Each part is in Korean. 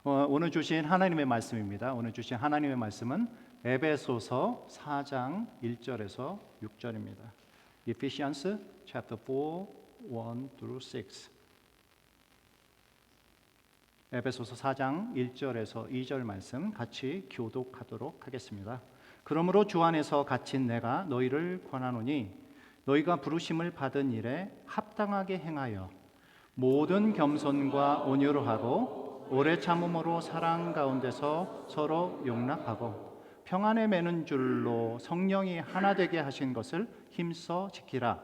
오늘 주신 하나님의 말씀입니다. 오늘 주신 하나님의 말씀은 에베소서 4장 1절에서 6절입니다. Ephesians chapter 4, 1 through 6. 에베소서 4장 1절에서 2절 말씀 같이 교독하도록 하겠습니다. 그러므로 주 안에서 갇힌 내가 너희를 권하노니 너희가 부르심을 받은 일에 합당하게 행하여 모든 겸손과 온유로 하고 오래 참음으로 사랑 가운데서 서로 용납하고 평안에 매는 줄로 성령이 하나 되게 하신 것을 힘써 지키라.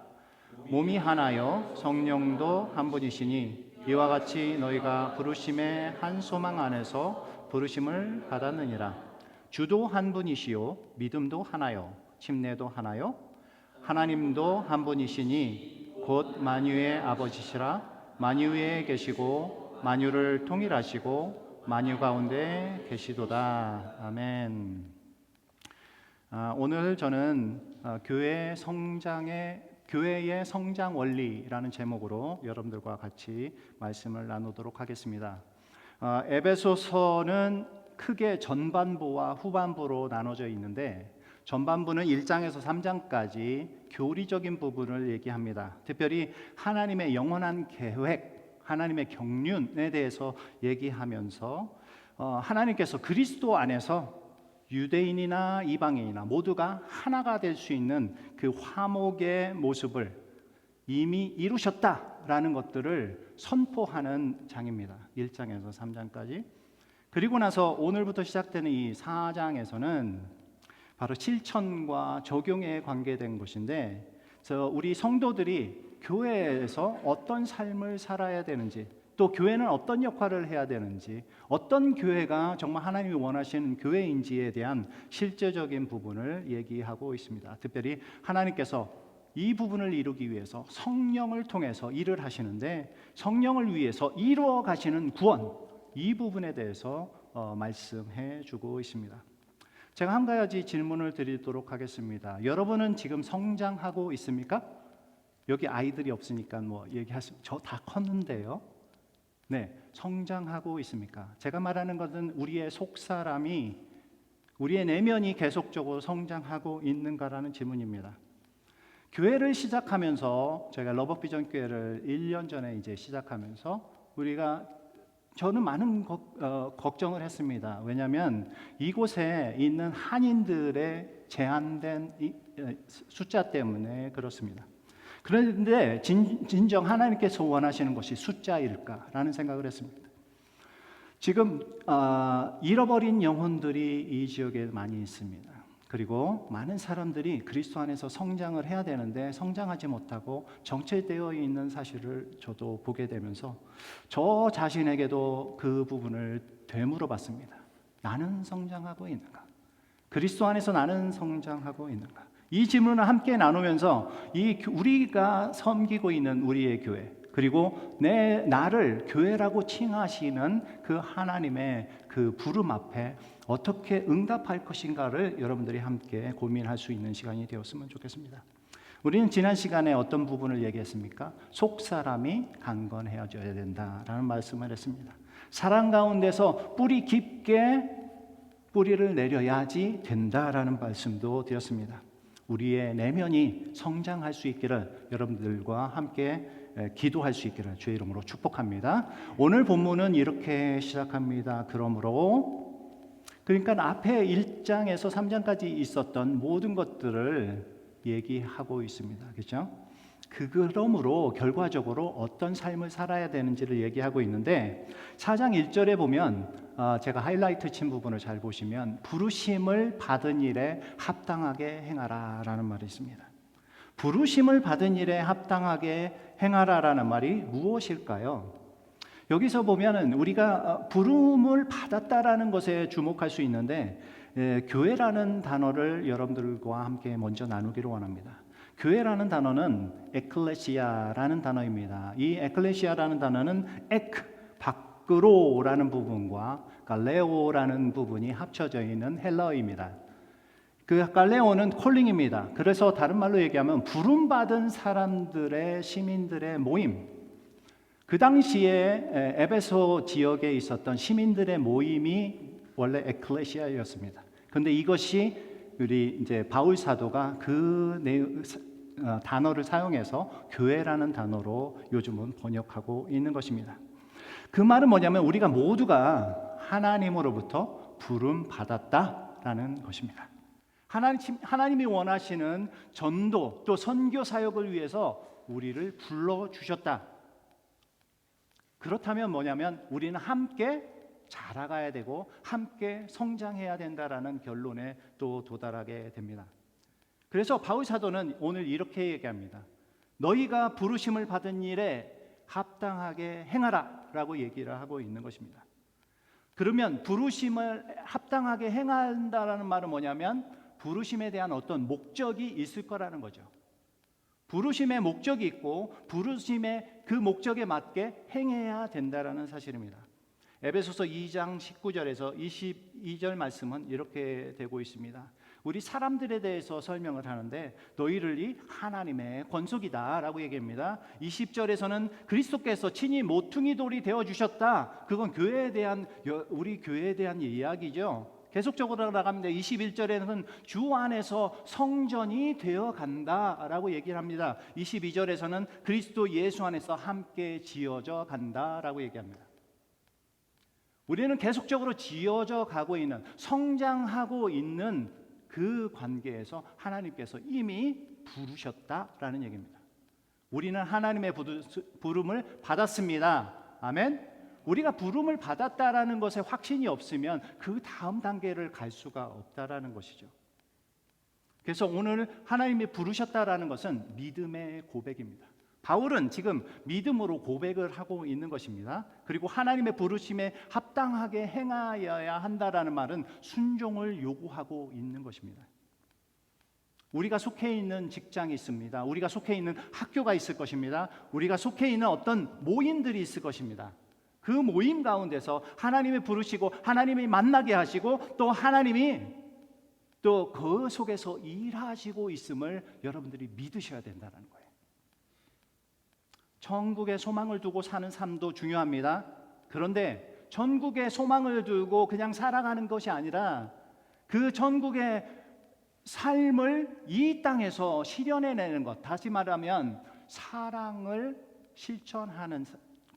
몸이 하나요 성령도 한 분이시니 이와 같이 너희가 부르심의 한 소망 안에서 부르심을 받았느니라. 주도 한 분이시요 믿음도 하나요 침례도 하나요 하나님도 한 분이시니 곧 만유의 아버지시라. 만유에 계시고 만유를 통일하시고 만유 가운데 계시도다. 아멘. 오늘 저는 교회의 성장 원리라는 제목으로 여러분들과 같이 말씀을 나누도록 하겠습니다. 에베소서는 크게 전반부와 후반부로 나눠져 있는데 전반부는 1장에서 3장까지 교리적인 부분을 얘기합니다. 특별히 하나님의 영원한 계획, 하나님의 경륜에 대해서 얘기하면서 하나님께서 그리스도 안에서 유대인이나 이방인이나 모두가 하나가 될 수 있는 그 화목의 모습을 이미 이루셨다라는 것들을 선포하는 장입니다. 1장에서 3장까지. 그리고 나서 오늘부터 시작되는 이 4장에서는 바로 실천과 적용에 관계된 것인데 우리 성도들이 교회에서 어떤 삶을 살아야 되는지, 또 교회는 어떤 역할을 해야 되는지, 어떤 교회가 정말 하나님이 원하시는 교회인지에 대한 실제적인 부분을 얘기하고 있습니다. 특별히 하나님께서 이 부분을 이루기 위해서 성령을 통해서 일을 하시는데 성령을 위해서 이루어 가시는 구원, 이 부분에 대해서 말씀해 주고 있습니다. 제가 한 가지 질문을 드리도록 하겠습니다. 여러분은 지금 성장하고 있습니까? 여기 아이들이 없으니까 저 다 컸는데요. 네, 성장하고 있습니까? 제가 말하는 것은 우리의 속사람이, 우리의 내면이 계속적으로 성장하고 있는가라는 질문입니다. 교회를 시작하면서 제가 러버비전 교회를 1년 전에 이제 시작하면서 저는 많은 걱정을 했습니다. 왜냐하면 이곳에 있는 한인들의 제한된 숫자 때문에 그렇습니다. 그런데 진정 하나님께서 원하시는 것이 숫자일까라는 생각을 했습니다. 지금 잃어버린 영혼들이 이 지역에 많이 있습니다. 그리고 많은 사람들이 그리스도 안에서 성장을 해야 되는데 성장하지 못하고 정체되어 있는 사실을 저도 보게 되면서 저 자신에게도 그 부분을 되물어봤습니다. 나는 성장하고 있는가? 그리스도 안에서 나는 성장하고 있는가? 이 질문을 함께 나누면서 우리가 섬기고 있는 우리의 교회, 그리고 나를 교회라고 칭하시는 그 하나님의 그 부름 앞에 어떻게 응답할 것인가를 여러분들이 함께 고민할 수 있는 시간이 되었으면 좋겠습니다. 우리는 지난 시간에 어떤 부분을 얘기했습니까? 속사람이 강건해져야 된다라는 말씀을 했습니다. 사랑 가운데서 뿌리 깊게 뿌리를 내려야지 된다라는 말씀도 드렸습니다. 우리의 내면이 성장할 수 있기를 여러분들과 함께 기도할 수 있기를 주의 이름으로 축복합니다. 오늘 본문은 이렇게 시작합니다. 그러니까 앞에 1장에서 3장까지 있었던 모든 것들을 얘기하고 있습니다. 그렇죠? 그러므로 결과적으로 어떤 삶을 살아야 되는지를 얘기하고 있는데 4장 1절에 보면 제가 하이라이트 친 부분을 잘 보시면 부르심을 받은 일에 합당하게 행하라 라는 말이 있습니다. 부르심을 받은 일에 합당하게 행하라 라는 말이 무엇일까요? 여기서 보면 우리가 부름을 받았다라는 것에 주목할 수 있는데 교회라는 단어를 여러분들과 함께 먼저 나누기를 원합니다. 교회라는 단어는 에클레시아라는 단어입니다. 이 에클레시아라는 단어는 밖으로라는 부분과 갈레오라는 부분이 합쳐져 있는 헬라어입니다. 그 갈레오는 콜링입니다. 그래서 다른 말로 얘기하면 부름받은 사람들의 시민들의 모임, 그 당시에 에베소 지역에 있었던 시민들의 모임이 원래 에클레시아였습니다. 그런데 이것이 우리 이제 바울 사도가 단어를 사용해서 교회라는 단어로 요즘은 번역하고 있는 것입니다. 그 말은 뭐냐면 우리가 모두가 하나님으로부터 부름 받았다라는 것입니다. 하나님이 원하시는 전도 또 선교 사역을 위해서 우리를 불러 주셨다. 그렇다면 뭐냐면 우리는 함께 자라가야 되고 함께 성장해야 된다라는 결론에 또 도달하게 됩니다. 그래서 바울 사도는 오늘 이렇게 얘기합니다. 너희가 부르심을 받은 일에 합당하게 행하라 라고 얘기를 하고 있는 것입니다. 그러면 부르심을 합당하게 행한다라는 말은 뭐냐면 부르심에 대한 어떤 목적이 있을 거라는 거죠. 부르심의 목적이 있고 부르심의 그 목적에 맞게 행해야 된다라는 사실입니다. 에베소서 2장 19절에서 22절 말씀은 이렇게 되고 있습니다. 우리 사람들에 대해서 설명을 하는데 너희들이 하나님의 권속이다 라고 얘기합니다. 20절에서는 그리스도께서 친히 모퉁이 돌이 되어주셨다. 그건 우리 교회에 대한 이야기죠. 계속적으로 나갑니다. 21절에는 주 안에서 성전이 되어간다 라고 얘기를 합니다. 22절에서는 그리스도 예수 안에서 함께 지어져 간다 라고 얘기합니다. 우리는 계속적으로 지어져 가고 있는, 성장하고 있는 그 관계에서 하나님께서 이미 부르셨다라는 얘기입니다. 우리는 하나님의 부름을 받았습니다. 아멘. 우리가 부름을 받았다라는 것에 확신이 없으면 그 다음 단계를 갈 수가 없다라는 것이죠. 그래서 오늘 하나님이 부르셨다라는 것은 믿음의 고백입니다. 바울은 지금 믿음으로 고백을 하고 있는 것입니다. 그리고 하나님의 부르심에 합당하게 행하여야 한다라는 말은 순종을 요구하고 있는 것입니다. 우리가 속해 있는 직장이 있습니다. 우리가 속해 있는 학교가 있을 것입니다. 우리가 속해 있는 어떤 모임들이 있을 것입니다. 그 모임 가운데서 하나님이 부르시고 하나님이 만나게 하시고 또 하나님이 또 그 속에서 일하시고 있음을 여러분들이 믿으셔야 된다는 거예요. 천국의 소망을 두고 사는 삶도 중요합니다. 그런데 천국의 소망을 두고 그냥 살아가는 것이 아니라 그 천국의 삶을 이 땅에서 실현해내는 것, 다시 말하면 사랑을 실천하는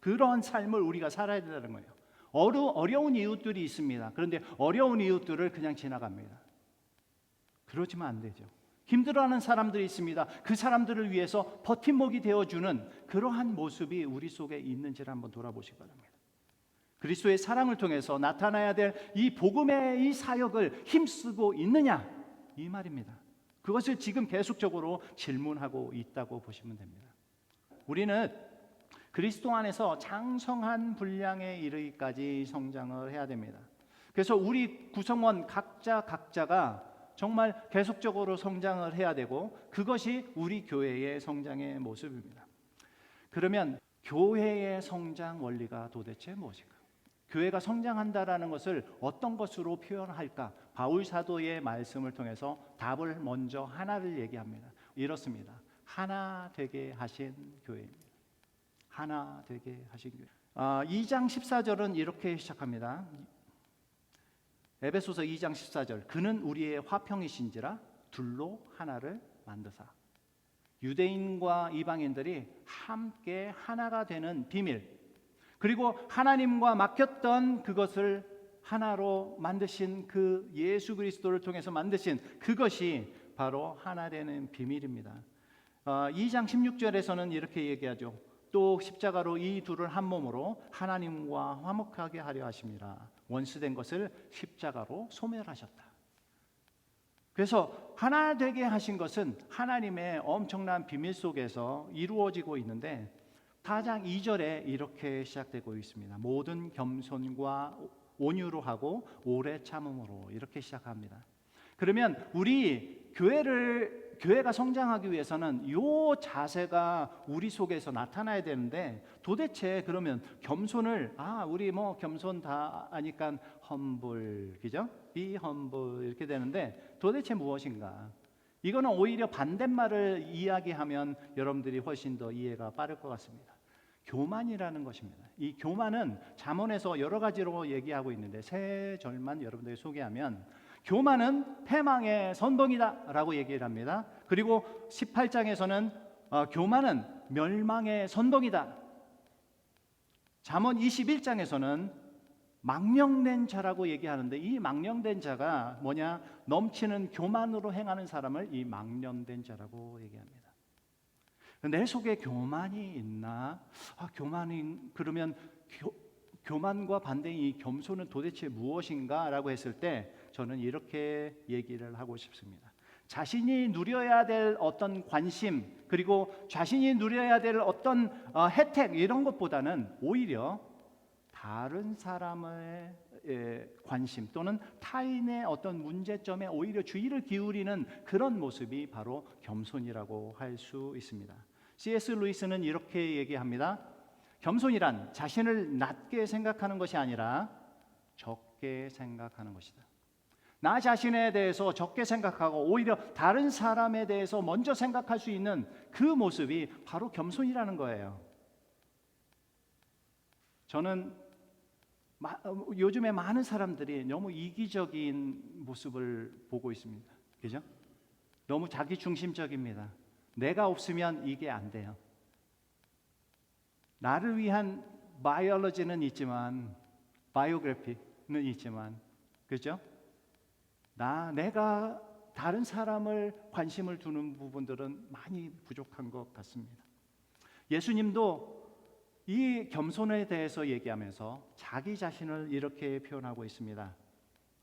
그런 삶을 우리가 살아야 된다는 거예요. 어려운 이웃들이 있습니다. 그런데 어려운 이웃들을 그냥 지나갑니다. 그러지면 안 되죠. 힘들어하는 사람들이 있습니다. 그 사람들을 위해서 버팀목이 되어주는 그러한 모습이 우리 속에 있는지를 한번 돌아보시기 바랍니다. 그리스도의 사랑을 통해서 나타나야 될 이 복음의 이 사역을 힘쓰고 있느냐 이 말입니다. 그것을 지금 계속적으로 질문하고 있다고 보시면 됩니다. 우리는 그리스도 안에서 장성한 분량에 이르기까지 성장을 해야 됩니다. 그래서 우리 구성원 각자가 정말 계속적으로 성장을 해야 되고 그것이 우리 교회의 성장의 모습입니다. 그러면 교회의 성장 원리가 도대체 무엇일까요? 교회가 성장한다라는 것을 어떤 것으로 표현할까? 바울 사도의 말씀을 통해서 답을 먼저 하나를 얘기합니다. 이렇습니다. 하나 되게 하신 교회입니다. 하나 되게 하신 교회. 2장 14절은 이렇게 시작합니다. 에베소서 2장 14절 그는 우리의 화평이신지라 둘로 하나를 만드사 유대인과 이방인들이 함께 하나가 되는 비밀 그리고 하나님과 막혔던 그것을 하나로 만드신 그 예수 그리스도를 통해서 만드신 그것이 바로 하나 되는 비밀입니다. 2장 16절에서는 이렇게 얘기하죠. 또 십자가로 이 둘을 한 몸으로 하나님과 화목하게 하려 하심이라 원수된 것을 십자가로 소멸하셨다. 그래서 하나 되게 하신 것은 하나님의 엄청난 비밀 속에서 이루어지고 있는데 4장 2절에 이렇게 시작되고 있습니다. 모든 겸손과 온유로 하고 오래 참음으로 이렇게 시작합니다. 그러면 우리 교회가 성장하기 위해서는 이 자세가 우리 속에서 나타나야 되는데 도대체 그러면 겸손을 우리 겸손 다 아니까 humble 그죠? be humble 이렇게 되는데 도대체 무엇인가? 이거는 오히려 반대말을 이야기하면 여러분들이 훨씬 더 이해가 빠를 것 같습니다. 교만이라는 것입니다. 이 교만은 잠언에서 여러 가지로 얘기하고 있는데 세 절만 여러분들이 소개하면, 교만은 패망의 선봉이다라고 얘기를 합니다. 그리고 18장에서는 교만은 멸망의 선봉이다. 잠언 21장에서는 망령된 자라고 얘기하는데, 이 망령된 자가 뭐냐? 넘치는 교만으로 행하는 사람을 이 망령된 자라고 얘기합니다. 내 속에 교만이 있나? 교만이 그러면 교만과 반대인 이 겸손은 도대체 무엇인가? 라고 했을 때 저는 이렇게 얘기를 하고 싶습니다. 자신이 누려야 될 어떤 관심, 그리고 자신이 누려야 될 어떤 혜택, 이런 것보다는 오히려 다른 사람의 관심 또는 타인의 어떤 문제점에 오히려 주의를 기울이는 그런 모습이 바로 겸손이라고 할 수 있습니다. C.S. 루이스는 이렇게 얘기합니다. 겸손이란 자신을 낮게 생각하는 것이 아니라 적게 생각하는 것이다. 나 자신에 대해서 적게 생각하고 오히려 다른 사람에 대해서 먼저 생각할 수 있는 그 모습이 바로 겸손이라는 거예요. 저는 요즘에 많은 사람들이 너무 이기적인 모습을 보고 있습니다. 그죠? 너무 자기 중심적입니다. 내가 없으면 이게 안 돼요. 나를 위한 바이올로지는 있지만, 바이오그래피는 있지만, 그죠? 내가 다른 사람을 관심을 두는 부분들은 많이 부족한 것 같습니다. 예수님도 이 겸손에 대해서 얘기하면서 자기 자신을 이렇게 표현하고 있습니다.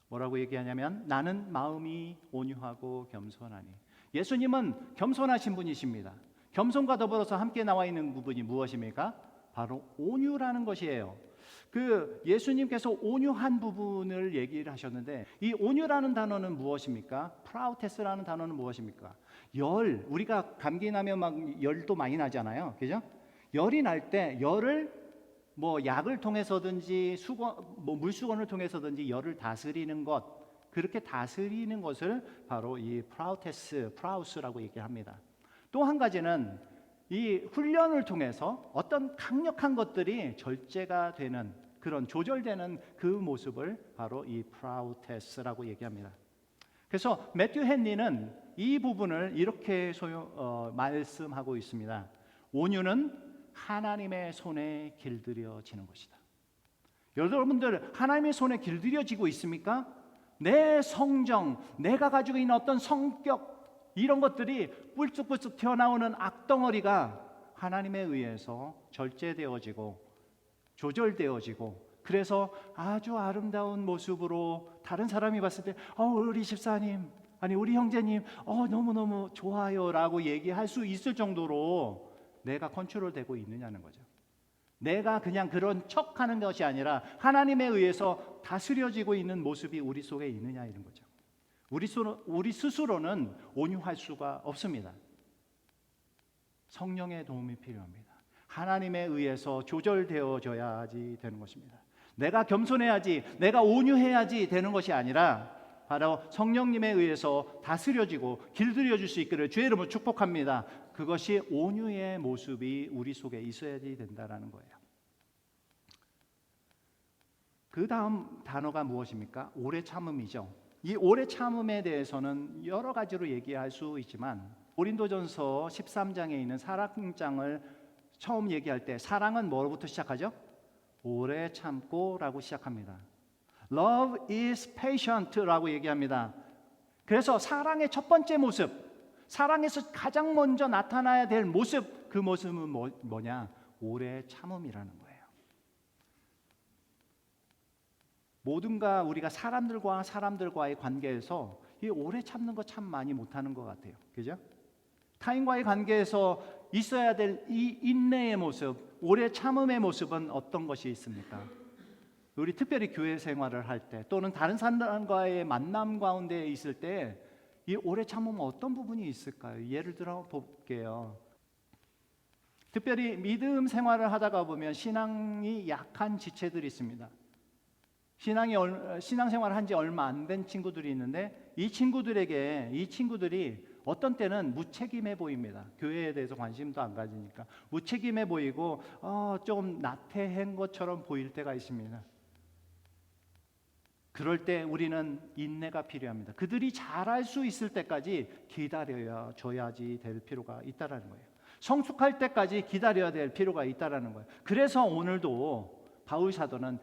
뭐라고 얘기하냐면, 나는 마음이 온유하고 겸손하니. 예수님은 겸손하신 분이십니다. 겸손과 더불어서 함께 나와 있는 부분이 무엇입니까? 바로 온유라는 것이에요. 예수님께서 온유한 부분을 얘기를 하셨는데, 이 온유라는 단어는 무엇입니까? 프라우테스라는 단어는 무엇입니까? 우리가 감기 나면 막 열도 많이 나잖아요. 그죠? 열이 날 때 열을 약을 통해서든지 물수건을 통해서든지 열을 다스리는 것, 그렇게 다스리는 것을 바로 이 프라우스라고 얘기합니다. 또 한 가지는 이 훈련을 통해서 어떤 강력한 것들이 절제가 되는, 그런 조절되는 그 모습을 바로 이 프라우테스라고 얘기합니다. 그래서 매튜 헨리는 이 부분을 이렇게 말씀하고 있습니다. 온유는 하나님의 손에 길들여지는 것이다. 여러분들, 하나님의 손에 길들여지고 있습니까? 내 성정, 내가 가지고 있는 어떤 성격, 이런 것들이 뿔쑥뿔쑥 튀어나오는 악덩어리가 하나님에 의해서 절제되어지고 조절되어지고, 그래서 아주 아름다운 모습으로 다른 사람이 봤을 때 우리 집사님, 아니 우리 형제님 너무너무 좋아요 라고 얘기할 수 있을 정도로 내가 컨트롤되고 있느냐는 거죠. 내가 그냥 그런 척하는 것이 아니라 하나님에 의해서 다스려지고 있는 모습이 우리 속에 있느냐, 이런 거죠. 우리 스스로는 온유할 수가 없습니다. 성령의 도움이 필요합니다. 하나님에 의해서 조절되어져야지 되는 것입니다. 내가 겸손해야지, 내가 온유해야지 되는 것이 아니라 바로 성령님에 의해서 다스려지고 길들여질 수 있기를 주의 이름으로 축복합니다. 그것이 온유의 모습이 우리 속에 있어야 된다는 거예요. 그 다음 단어가 무엇입니까? 오래 참음이죠. 이 오래 참음에 대해서는 여러 가지로 얘기할 수 있지만, 고린도전서 13장에 있는 사랑장을 처음 얘기할 때 사랑은 뭐로부터 시작하죠? 오래 참고라고 시작합니다. Love is patient라고 얘기합니다. 그래서 사랑의 첫 번째 모습, 사랑에서 가장 먼저 나타나야 될 모습, 그 모습은 뭐냐? 오래 참음이라는 거예요. 모든가 우리가 사람들과의 관계에서 이 오래 참는 거 참 많이 못하는 것 같아요. 그죠? 타인과의 관계에서 있어야 될 이 인내의 모습, 오래 참음의 모습은 어떤 것이 있습니까? 우리 특별히 교회 생활을 할 때 또는 다른 사람과의 만남 가운데 있을 때 이 오래 참음은 어떤 부분이 있을까요? 예를 들어 볼게요. 특별히 믿음 생활을 하다가 보면 신앙이 약한 지체들이 있습니다. 신앙생활을 한 지 얼마 안 된 친구들이 있는데, 이 친구들이 어떤 때는 무책임해 보입니다. 교회에 대해서 관심도 안 가지니까 무책임해 보이고 좀 나태한 것처럼 보일 때가 있습니다. 그럴 때 우리는 인내가 필요합니다. 그들이 잘할 수 있을 때까지 기다려줘야지 될 필요가 있다라는 거예요. 성숙할 때까지 기다려야 될 필요가 있다라는 거예요. 그래서 오늘도 바울 사도는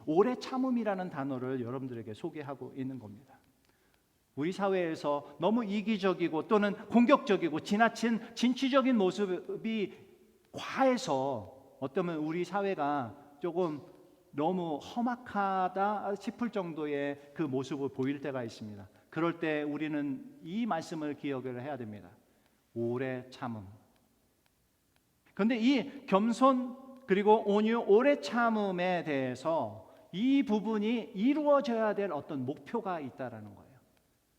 오래 참음이라는 단어를 여러분들에게 소개하고 있는 겁니다. 우리 사회에서 너무 이기적이고 또는 공격적이고 지나친 진취적인 모습이 과해서 어쩌면 우리 사회가 조금 너무 험악하다 싶을 정도의 그 모습을 보일 때가 있습니다. 그럴 때 우리는 이 말씀을 기억을 해야 됩니다. 오래 참음. 그런데 이 겸손 그리고 온유, 오래 참음에 대해서 이 부분이 이루어져야 될 어떤 목표가 있다라는 거예요.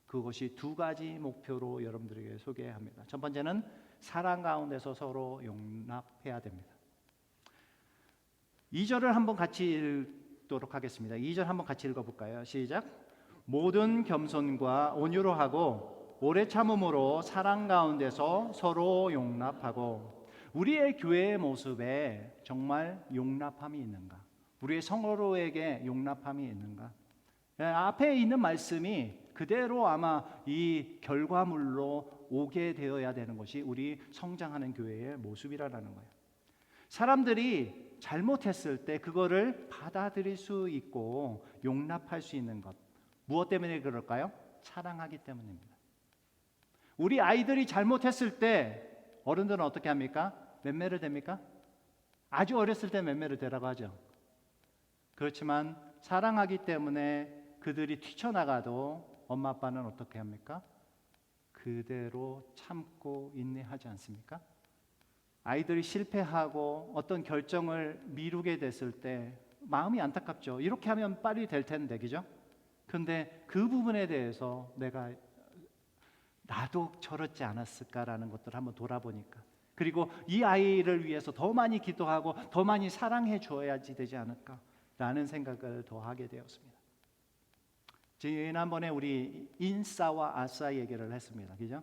그것이 두 가지 목표로 여러분들에게 소개합니다. 첫 번째는 사랑 가운데서 서로 용납해야 됩니다. 2절을 한번 같이 읽도록 하겠습니다. 2절 한번 같이 읽어볼까요? 시작. 모든 겸손과 온유로 하고 오래 참음으로 사랑 가운데서 서로 용납하고. 우리의 교회의 모습에 정말 용납함이 있는가? 우리의 서로에게 용납함이 있는가? 앞에 있는 말씀이 그대로 아마 이 결과물로 오게 되어야 되는 것이 우리 성장하는 교회의 모습이라는 거예요. 사람들이 잘못했을 때 그거를 받아들일 수 있고 용납할 수 있는 것. 무엇 때문에 그럴까요? 사랑하기 때문입니다. 우리 아이들이 잘못했을 때 어른들은 어떻게 합니까? 맴매를 됩니까? 아주 어렸을 때 맴매를 되라고 하죠. 그렇지만 사랑하기 때문에 그들이 뛰쳐나가도 엄마 아빠는 어떻게 합니까? 그대로 참고 인내하지 않습니까? 아이들이 실패하고 어떤 결정을 미루게 됐을 때 마음이 안타깝죠. 이렇게 하면 빨리 될 텐데, 그죠? 그런데 그 부분에 대해서 나도 저렇지 않았을까라는 것들을 한번 돌아보니까, 그리고 이 아이를 위해서 더 많이 기도하고 더 많이 사랑해 줘야지 되지 않을까라는 생각을 더 하게 되었습니다. 지난번에 우리 인싸와 아싸 얘기를 했습니다. 그죠?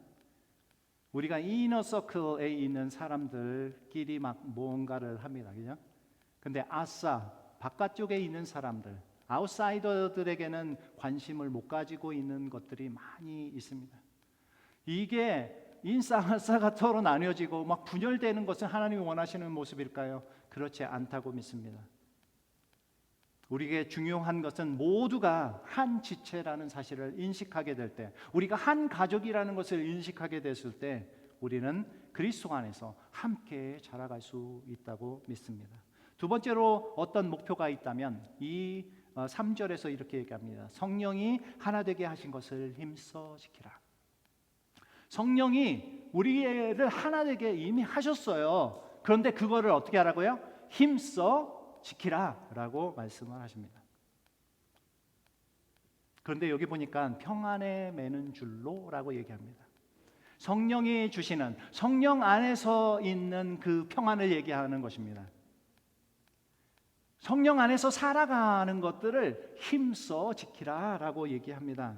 우리가 이너 서클에 있는 사람들끼리 막 뭔가를 합니다. 그죠? 근데 아싸, 바깥쪽에 있는 사람들, 아웃사이더들에게는 관심을 못 가지고 있는 것들이 많이 있습니다. 이게 인싸, 아싸가 서로 나뉘어지고 막 분열되는 것은 하나님이 원하시는 모습일까요? 그렇지 않다고 믿습니다. 우리에게 중요한 것은 모두가 한 지체라는 사실을 인식하게 될 때, 우리가 한 가족이라는 것을 인식하게 됐을 때 우리는 그리스도 안에서 함께 자라갈 수 있다고 믿습니다. 두 번째로 어떤 목표가 있다면 이 3절에서 이렇게 얘기합니다. 성령이 하나 되게 하신 것을 힘써 지키라. 성령이 우리를 하나 되게 이미 하셨어요. 그런데 그거를 어떻게 하라고요? 힘써 지키라 라고 말씀을 하십니다. 그런데 여기 보니까 평안에 매는 줄로 라고 얘기합니다. 성령이 주시는, 성령 안에서 있는 그 평안을 얘기하는 것입니다. 성령 안에서 살아가는 것들을 힘써 지키라 라고 얘기합니다.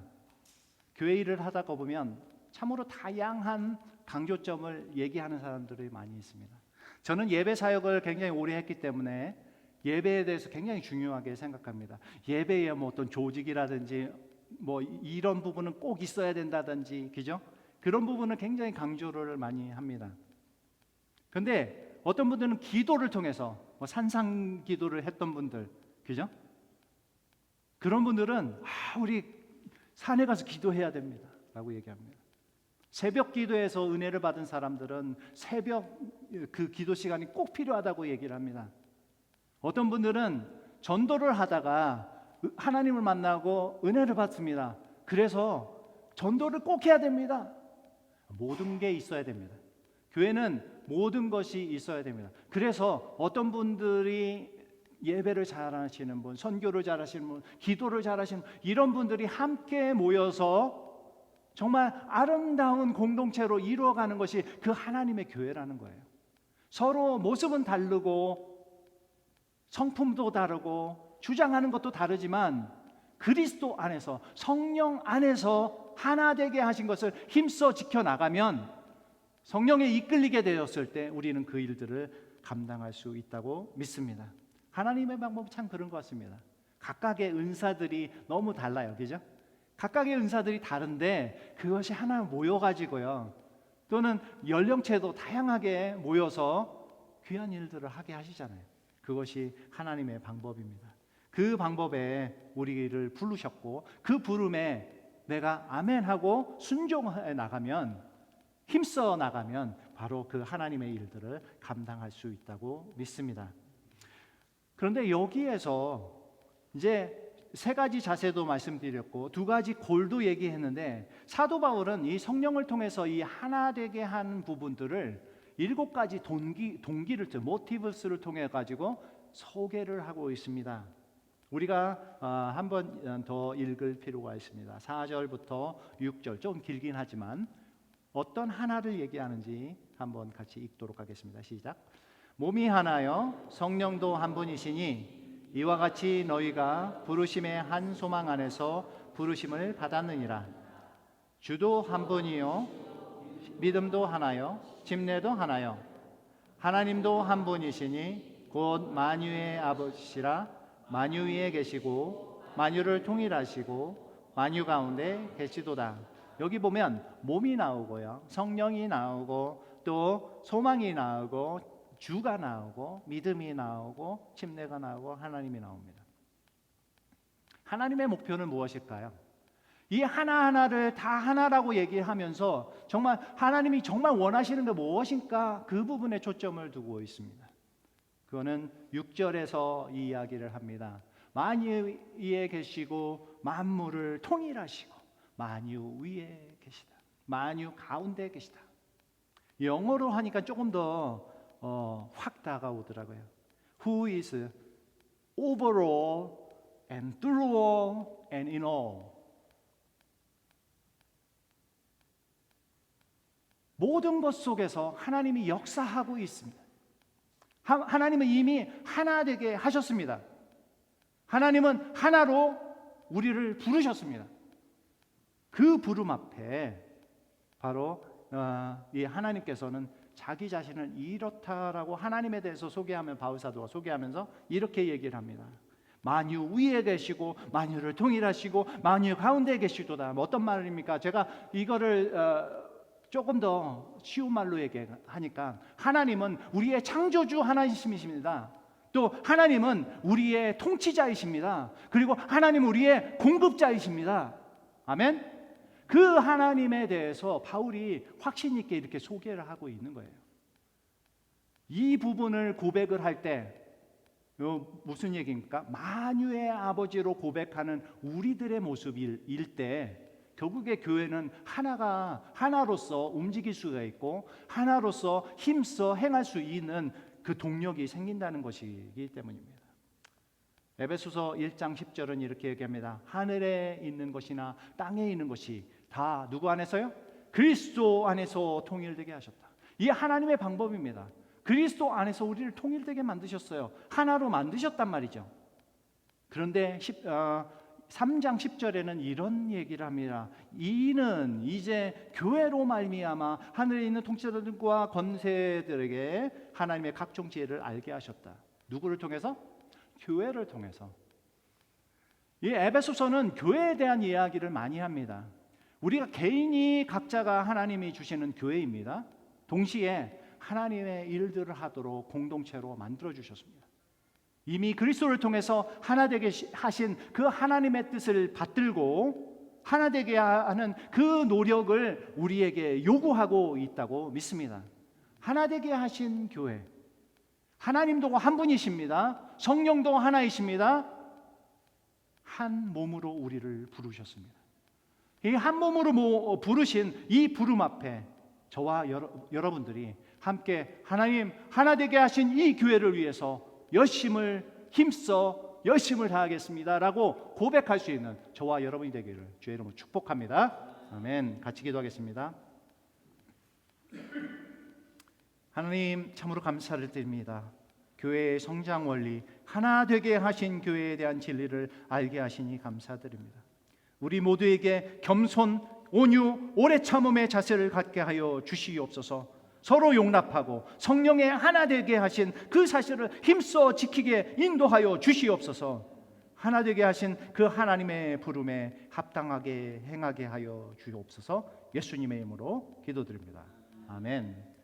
교회 일을 하다가 보면 참으로 다양한 강조점을 얘기하는 사람들이 많이 있습니다. 저는 예배 사역을 굉장히 오래 했기 때문에 예배에 대해서 굉장히 중요하게 생각합니다. 예배에 뭐 어떤 조직이라든지 뭐 이런 부분은 꼭 있어야 된다든지, 그죠? 그런 부분은 굉장히 강조를 많이 합니다. 그런데 어떤 분들은 기도를 통해서 뭐 산상 기도를 했던 분들, 그죠? 그런 분들은 우리 산에 가서 기도해야 됩니다 라고 얘기합니다. 새벽 기도에서 은혜를 받은 사람들은 새벽 그 기도 시간이 꼭 필요하다고 얘기를 합니다. 어떤 분들은 전도를 하다가 하나님을 만나고 은혜를 받습니다. 그래서 전도를 꼭 해야 됩니다. 모든 게 있어야 됩니다. 교회는 모든 것이 있어야 됩니다. 그래서 어떤 분들이 예배를 잘하시는 분, 선교를 잘하시는 분, 기도를 잘하시는 분, 이런 분들이 함께 모여서 정말 아름다운 공동체로 이루어가는 것이 그 하나님의 교회라는 거예요. 서로 모습은 다르고 성품도 다르고 주장하는 것도 다르지만 그리스도 안에서, 성령 안에서 하나 되게 하신 것을 힘써 지켜나가면 성령에 이끌리게 되었을 때 우리는 그 일들을 감당할 수 있다고 믿습니다. 하나님의 방법은 참 그런 것 같습니다. 각각의 은사들이 너무 달라요. 그죠? 각각의 은사들이 다른데 그것이 하나 모여가지고요, 또는 연령체도 다양하게 모여서 귀한 일들을 하게 하시잖아요. 그것이 하나님의 방법입니다. 그 방법에 우리를 부르셨고 그 부름에 내가 아멘하고 순종해 나가면, 힘써 나가면 바로 그 하나님의 일들을 감당할 수 있다고 믿습니다. 그런데 여기에서 이제 세 가지 자세도 말씀드렸고 두 가지 골도 얘기했는데, 사도 바울은 이 성령을 통해서 이 하나 되게 하는 부분들을 7가지 동기를 모티브스를 통해 가지고 소개를 하고 있습니다. 우리가 한 번 더 읽을 필요가 있습니다. 4절부터 6절, 좀 길긴 하지만 어떤 하나를 얘기하는지 한번 같이 읽도록 하겠습니다. 시작. 몸이 하나요 성령도 한 분이시니 이와 같이 너희가 부르심의 한 소망 안에서 부르심을 받았느니라. 주도 한 분이요 믿음도 하나요 집례도 하나요 하나님도 한 분이시니 곧 만유의 아버지시라. 만유 위에 계시고 만유를 통일하시고 만유 가운데 계시도다. 여기 보면 몸이 나오고요, 성령이 나오고 또 소망이 나오고 주가 나오고 믿음이 나오고 침례가 나오고 하나님이 나옵니다. 하나님의 목표는 무엇일까요? 이 하나하나를 다 하나라고 얘기하면서 정말 하나님이 정말 원하시는 게 무엇인가, 그 부분에 초점을 두고 있습니다. 그거는 6절에서 이 이야기를 합니다. 만유 위에 계시고 만물을 통일하시고 만유 위에 계시다, 만유 가운데 계시다. 영어로 하니까 조금 더 확 다가오더라고요. Who is over all and through all and in all. 모든 것 속에서 하나님이 역사하고 있습니다. 하나님은 이미 하나 되게 하셨습니다. 하나님은 하나로 우리를 부르셨습니다. 그 부름 앞에 바로 이 하나님께서는 자기 자신을 이렇다라고 하나님에 대해서 소개하면, 바울사도가 소개하면서 이렇게 얘기를 합니다. 만유 위에 계시고 만유를 통일하시고 만유 가운데 계시도다. 어떤 말입니까? 제가 이거를 조금 더 쉬운 말로 얘기하니까, 하나님은 우리의 창조주 하나님이십니다. 또 하나님은 우리의 통치자이십니다. 그리고 하나님은 우리의 공급자이십니다. 아멘? 그 하나님에 대해서 바울이 확신 있게 이렇게 소개를 하고 있는 거예요. 이 부분을 고백을 할 때 무슨 얘기입니까? 만유의 아버지로 고백하는 우리들의 모습일 때 결국에 교회는 하나로서 움직일 수가 있고 하나로서 힘써 행할 수 있는 그 동력이 생긴다는 것이기 때문입니다. 에베소서 1장 10절은 이렇게 얘기합니다. 하늘에 있는 것이나 땅에 있는 것이 다 누구 안에서요? 그리스도 안에서 통일되게 하셨다. 이 하나님의 방법입니다. 그리스도 안에서 우리를 통일되게 만드셨어요. 하나로 만드셨단 말이죠. 그런데 3장 10절에는 이런 얘기를 합니다. 이는 이제 교회로 말미암아 하늘에 있는 통치자들과 권세들에게 하나님의 각종 지혜를 알게 하셨다. 누구를 통해서? 교회를 통해서. 이 에베소서는 교회에 대한 이야기를 많이 합니다. 우리가 개인이 각자가 하나님이 주시는 교회입니다. 동시에 하나님의 일들을 하도록 공동체로 만들어 주셨습니다. 이미 그리스도를 통해서 하나 되게 하신 그 하나님의 뜻을 받들고 하나 되게 하는 그 노력을 우리에게 요구하고 있다고 믿습니다. 하나 되게 하신 교회, 하나님도 한 분이십니다. 성령도 하나이십니다. 한 몸으로 우리를 부르셨습니다. 이 한 몸으로 부르신 이 부름 앞에 저와 여러분들이 함께 하나님 하나 되게 하신 이 교회를 위해서 힘써 열심을 다하겠습니다 라고 고백할 수 있는 저와 여러분이 되기를 주의 이름으로 축복합니다. 아멘. 같이 기도하겠습니다. 하나님 참으로 감사를 드립니다. 교회의 성장 원리, 하나 되게 하신 교회에 대한 진리를 알게 하시니 감사드립니다. 우리 모두에게 겸손, 온유 오래 참음의 자세를 갖게 하여 주시옵소서. 서로 용납하고 성령의 하나 되게 하신 그 사실을 힘써 지키게 인도하여 주시옵소서. 하나 되게 하신 그 하나님의 부름에 합당하게 행하게 하여 주옵소서. 예수님의 이름으로 기도드립니다. 아멘.